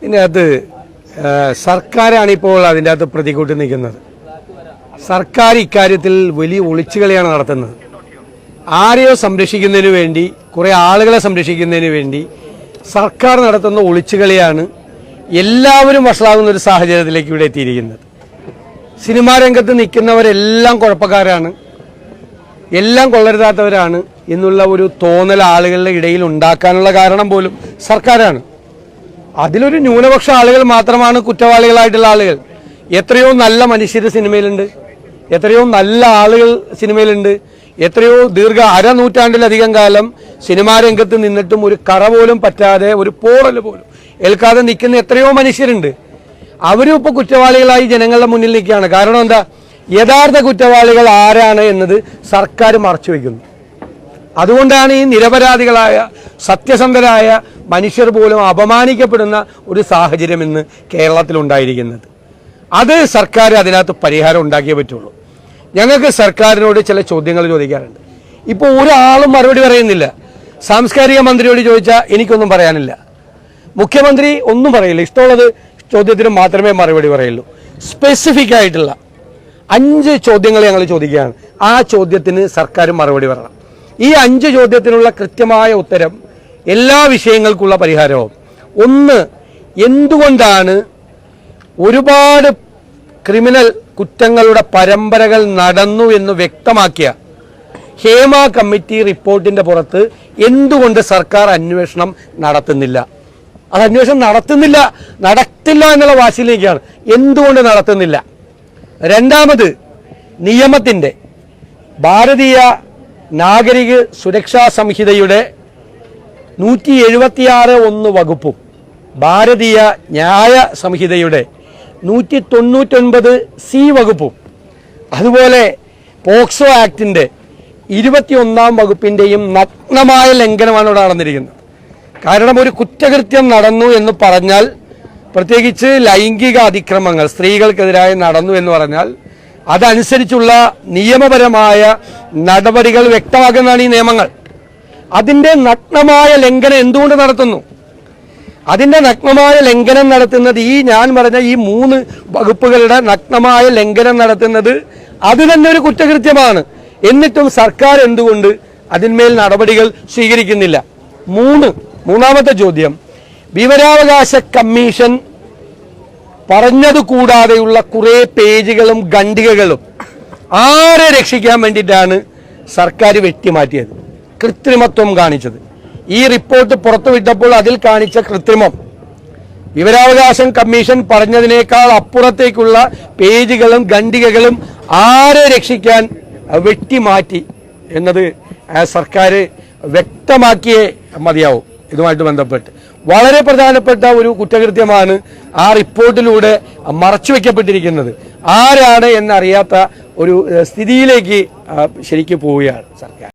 ഇതിനകത്ത് സർക്കാരാണ് ഇപ്പോൾ അതിൻ്റെ അകത്ത് പ്രതികൂട്ടി നിൽക്കുന്നത്. സർക്കാർ ഇക്കാര്യത്തിൽ വലിയ ഒളിച്ചുകളിയാണ് നടത്തുന്നത്. ആരെയോ സംരക്ഷിക്കുന്നതിന് വേണ്ടി, കുറേ ആളുകളെ സംരക്ഷിക്കുന്നതിന് വേണ്ടി സർക്കാർ നടത്തുന്ന ഒളിച്ചുകളിയാണ് എല്ലാവരും വഷളാകുന്ന ഒരു സാഹചര്യത്തിലേക്ക് ഇവിടെ എത്തിയിരിക്കുന്നത്. സിനിമാ രംഗത്ത് നിൽക്കുന്നവരെല്ലാം കുഴപ്പക്കാരാണ്, എല്ലാം കൊള്ളരുതാത്തവരാണ് എന്നുള്ള ഒരു തോന്നൽ ആളുകളുടെ ഇടയിൽ ഉണ്ടാക്കാനുള്ള കാരണം പോലും സർക്കാരാണ്. അതിലൊരു ന്യൂനപക്ഷ ആളുകൾ മാത്രമാണ് കുറ്റവാളികളായിട്ടുള്ള ആളുകൾ. എത്രയോ നല്ല മനുഷ്യർ സിനിമയിലുണ്ട്, എത്രയോ നല്ല ആളുകൾ സിനിമയിലുണ്ട്, എത്രയോ അരനൂറ്റാണ്ടിലധികം കാലം സിനിമാ രംഗത്ത് നിന്നിട്ടും ഒരു കറ പോലും പറ്റാതെ, ഒരു പോറൽ പോലും ഏൽക്കാതെ നിൽക്കുന്ന എത്രയോ മനുഷ്യരുണ്ട്. അവരും ഇപ്പോൾ കുറ്റവാളികളായി ജനങ്ങളുടെ മുന്നിൽ നിൽക്കുകയാണ്. കാരണം എന്താ? യഥാർത്ഥ കുറ്റവാളികൾ ആരാണ് എന്നത് സർക്കാർ മറച്ചു വയ്ക്കുന്നു. അതുകൊണ്ടാണ് ഈ നിരപരാധികളായ സത്യസന്ധരായ മനുഷ്യർ പോലും അപമാനിക്കപ്പെടുന്ന ഒരു സാഹചര്യം ഇന്ന് കേരളത്തിലുണ്ടായിരിക്കുന്നത്. അത് സർക്കാർ അതിനകത്ത് പരിഹാരം ഉണ്ടാക്കിയേ പറ്റുള്ളൂ. ഞങ്ങൾക്ക് സർക്കാരിനോട് ചില ചോദ്യങ്ങൾ ചോദിക്കാറുണ്ട്. ഇപ്പോൾ ഒരാളും മറുപടി പറയുന്നില്ല. സാംസ്കാരിക മന്ത്രിയോട് ചോദിച്ചാൽ എനിക്കൊന്നും പറയാനില്ല, മുഖ്യമന്ത്രി ഒന്നും പറയില്ല, ഇഷ്ടമുള്ളത് ചോദ്യത്തിന് മാത്രമേ മറുപടി പറയുള്ളൂ. സ്പെസിഫിക് ആയിട്ടുള്ള 5 ചോദ്യങ്ങൾ ഞങ്ങൾ ചോദിക്കുകയാണ്. ആ ചോദ്യത്തിന് സർക്കാർ മറുപടി പറയണം. ഈ 5 ചോദ്യത്തിനുള്ള കൃത്യമായ ഉത്തരം, എല്ലാ വിഷയങ്ങൾക്കുള്ള പരിഹാരവും. ഒന്ന്, എന്തുകൊണ്ടാണ് ഒരുപാട് ക്രിമിനൽ കുറ്റങ്ങളുടെ പരമ്പരകൾ നടന്നു എന്ന് വ്യക്തമാക്കിയ ഹേമ കമ്മിറ്റി റിപ്പോർട്ടിന്റെ പുറത്ത് എന്തുകൊണ്ട് സർക്കാർ അന്വേഷണം നടത്തുന്നില്ല? അത് അന്വേഷണം നടത്തില്ല എന്നുള്ള വാശിയിലേക്കാണ്. എന്തുകൊണ്ട് നടത്തുന്നില്ല? രണ്ടാമത്, നിയമത്തിൻ്റെ ഭാരതീയ നാഗരിക സുരക്ഷാ സംഹിതയുടെ 176(1) വകുപ്പും ഭാരതീയ ന്യായ സംഹിതയുടെ 199(c) വകുപ്പും അതുപോലെ പോക്സോ ആക്ടിൻ്റെ 21-ാം വകുപ്പിൻ്റെയും നഗ്നമായ ലംഘനമാണ് ഇവിടെ നടന്നിരിക്കുന്നത്. കാരണം ഒരു കുറ്റകൃത്യം നടന്നു എന്ന് പറഞ്ഞാൽ, പ്രത്യേകിച്ച് ലൈംഗിക അതിക്രമങ്ങൾ സ്ത്രീകൾക്കെതിരായി നടന്നു എന്ന് പറഞ്ഞാൽ അതനുസരിച്ചുള്ള നിയമപരമായ നടപടികൾ വ്യക്തമാക്കുന്നതാണ് ഈ നിയമങ്ങൾ. അതിൻ്റെ നഗ്നമായ ലംഘനം എന്തുകൊണ്ട് നടത്തുന്നു? അതിൻ്റെ നഗ്നമായ ലംഘനം നടത്തുന്നത്, ഞാൻ പറഞ്ഞ ഈ 3 വകുപ്പുകളുടെ നഗ്നമായ ലംഘനം നടത്തുന്നത് അത് തന്നെ ഒരു കുറ്റകൃത്യമാണ്. എന്നിട്ടും സർക്കാർ എന്തുകൊണ്ട് അതിന്മേൽ നടപടികൾ സ്വീകരിക്കുന്നില്ല? മൂന്നാമത്തെ ചോദ്യം, വിവരാവകാശ കമ്മീഷൻ പറഞ്ഞത് കൂടാതെയുള്ള കുറേ പേജുകളും ഖണ്ഡികകളും ആരെ രക്ഷിക്കാൻ വേണ്ടിയിട്ടാണ് സർക്കാർ വെട്ടിമാറ്റിയത്, കൃത്രിമത്വം കാണിച്ചത്? ഈ റിപ്പോർട്ട് പുറത്തുവിട്ടപ്പോൾ അതിൽ കാണിച്ച കൃത്രിമം, വിവരാവകാശ കമ്മീഷൻ പറഞ്ഞതിനേക്കാൾ അപ്പുറത്തേക്കുള്ള പേജുകളും ഖണ്ഡികകളും ആരെ രക്ഷിക്കാൻ വെട്ടിമാറ്റി എന്നത് സർക്കാർ വ്യക്തമാക്കിയേ മതിയാവും. ഇതുമായിട്ട് ബന്ധപ്പെട്ട് വളരെ പ്രധാനപ്പെട്ട ഒരു കുറ്റകൃത്യമാണ് ആ റിപ്പോർട്ടിലൂടെ മറച്ചുവെക്കപ്പെട്ടിരിക്കുന്നത്. ആരാണ് എന്നറിയാത്ത ഒരു സ്ഥിതിയിലേക്ക് ശരിക്കും പോവുകയാണ് സർക്കാർ.